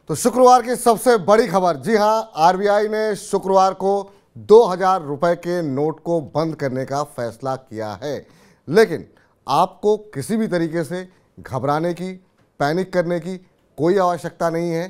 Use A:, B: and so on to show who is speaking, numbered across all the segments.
A: तो शुक्रवार की सबसे बड़ी खबर, जी हां, आरबीआई ने शुक्रवार को 2000 रुपए के नोट को बंद करने का फैसला किया है। लेकिन आपको किसी भी तरीके से घबराने की, पैनिक करने की कोई आवश्यकता नहीं है,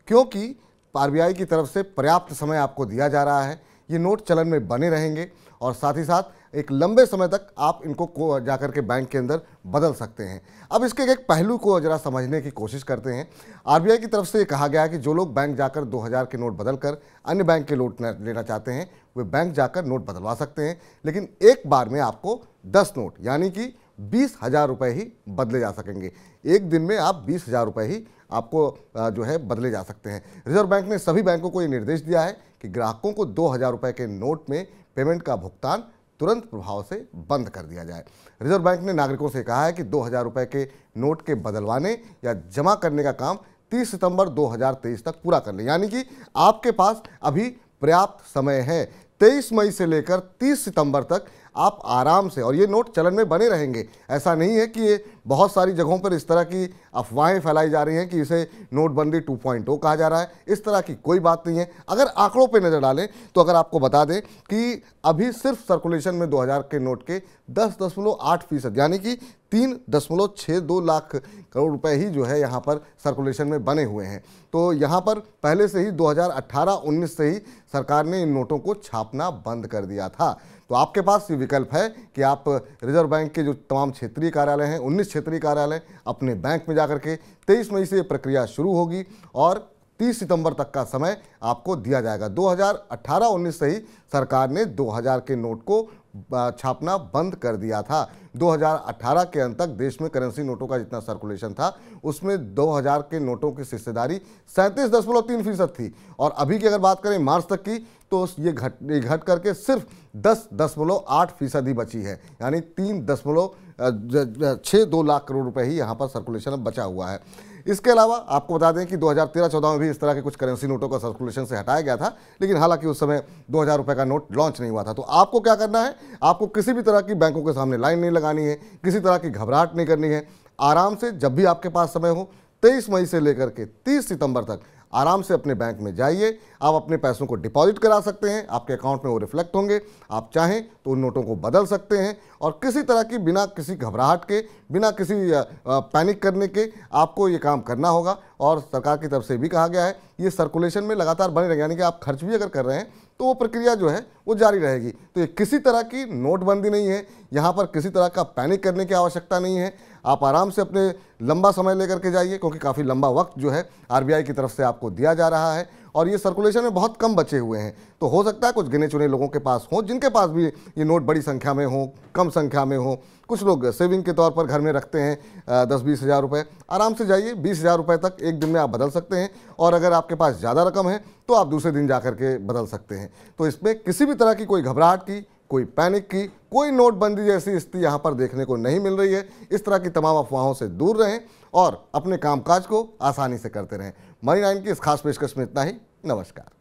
A: क्योंकि आरबीआई की तरफ से पर्याप्त समय आपको दिया जा रहा है। ये नोट चलन में बने रहेंगे और साथ ही साथ एक लंबे समय तक आप इनको जाकर के बैंक के अंदर बदल सकते हैं। अब इसके एक पहलू को जरा समझने की कोशिश करते हैं। आरबीआई की तरफ से ये कहा गया है कि जो लोग बैंक जाकर 2000 के नोट बदलकर अन्य बैंक के नोट लेना चाहते हैं, वे बैंक जाकर नोट बदलवा सकते हैं, लेकिन एक बार में आपको 10 नोट यानी कि 20,000 रुपये ही बदले जा सकेंगे। एक दिन में आप 20,000 रुपये ही आपको जो है बदले जा सकते हैं। रिजर्व बैंक ने सभी बैंकों को ये निर्देश दिया है कि ग्राहकों को 2000 रुपये के नोट में पेमेंट का भुगतान तुरंत प्रभाव से बंद कर दिया जाए। रिजर्व बैंक ने नागरिकों से कहा है कि 2000 रुपये के नोट के बदलवाने या जमा करने का काम 30 सितंबर 2023 तक पूरा कर लें, यानी कि आपके पास अभी पर्याप्त समय है। 23 मई से लेकर 30 सितंबर तक आप आराम से, और ये नोट चलन में बने रहेंगे। ऐसा नहीं है कि ये बहुत सारी जगहों पर इस तरह की अफवाहें फैलाई जा रही हैं कि इसे नोटबंदी 2.0 कहा जा रहा है। इस तरह की कोई बात नहीं है। अगर आंकड़ों पे नज़र डालें तो अगर आपको बता दें कि अभी सिर्फ सर्कुलेशन में 2000 के नोट के 10.8% यानी कि 3.62 लाख करोड़ रुपए ही जो है यहाँ पर सर्कुलेशन में बने हुए हैं। तो यहाँ पर पहले से ही 2018-19 से ही सरकार ने इन नोटों को छापना बंद कर दिया था। तो आपके पास ये विकल्प है कि आप रिजर्व बैंक के जो तमाम क्षेत्रीय कार्यालय हैं, 19 क्षेत्रीय कार्यालय, अपने बैंक में जाकर के 23 मई से ये प्रक्रिया शुरू होगी और 30 सितंबर तक का समय आपको दिया जाएगा। 2018-19 से ही सरकार ने 2000 के नोट को छापना बंद कर दिया था। 2018 के अंत तक देश में करेंसी नोटों का जितना सर्कुलेशन था उसमें 2000 के नोटों की हिस्सेदारी 37.3% थी, और अभी की अगर बात करें मार्च तक की तो ये घट करके सिर्फ 10.8% ही बची है, यानी 3.62 लाख करोड़ रुपए ही यहाँ पर सर्कुलेशन अब बचा हुआ है। इसके अलावा आपको बता दें कि 2013-14 में भी इस तरह के कुछ करेंसी नोटों का सर्कुलेशन से हटाया गया था, लेकिन हालांकि उस समय 2000 रुपये का नोट लॉन्च नहीं हुआ था। तो आपको क्या करना है, आपको किसी भी तरह की बैंकों के सामने लाइन नहीं लगानी है, किसी तरह की घबराहट नहीं करनी है। आराम से जब भी आपके पास समय हो, 23 मई से लेकर के 30 सितंबर तक आराम से अपने बैंक में जाइए। आप अपने पैसों को डिपॉजिट करा सकते हैं, आपके अकाउंट में वो रिफ्लेक्ट होंगे। आप चाहें तो उन नोटों को बदल सकते हैं और किसी तरह की, बिना किसी घबराहट के, बिना किसी पैनिक करने के आपको ये काम करना होगा। और सरकार की तरफ से भी कहा गया है ये सर्कुलेशन में लगातार बने रहेंगे, यानी कि आप खर्च भी अगर कर रहे हैं तो वो प्रक्रिया जो है वो जारी रहेगी। तो ये किसी तरह की नोटबंदी नहीं है, यहाँ पर किसी तरह का पैनिक करने की आवश्यकता नहीं है। आप आराम से अपने लंबा समय लेकर के जाइए, क्योंकि काफ़ी लंबा वक्त जो है आरबीआई की तरफ से आपको दिया जा रहा है और ये सर्कुलेशन में बहुत कम बचे हुए हैं। तो हो सकता है कुछ गिने चुने लोगों के पास हो, जिनके पास भी ये नोट बड़ी संख्या में हो, कम संख्या में हो। कुछ लोग सेविंग के तौर पर घर में रखते हैं 10-20 हज़ार रुपये। आराम से जाइए, 20,000 रुपये तक एक दिन में आप बदल सकते हैं, और अगर आपके पास ज़्यादा रकम है तो आप दूसरे दिन जा कर के बदल सकते हैं। तो इसमें किसी भी तरह की कोई घबराहट की, कोई पैनिक की, कोई नोटबंदी जैसी स्थिति यहाँ पर देखने को नहीं मिल रही है। इस तरह की तमाम अफवाहों से दूर रहें और अपने कामकाज को आसानी से करते रहें। मनी 9 की इस खास पेशकश में इतना ही। नमस्कार।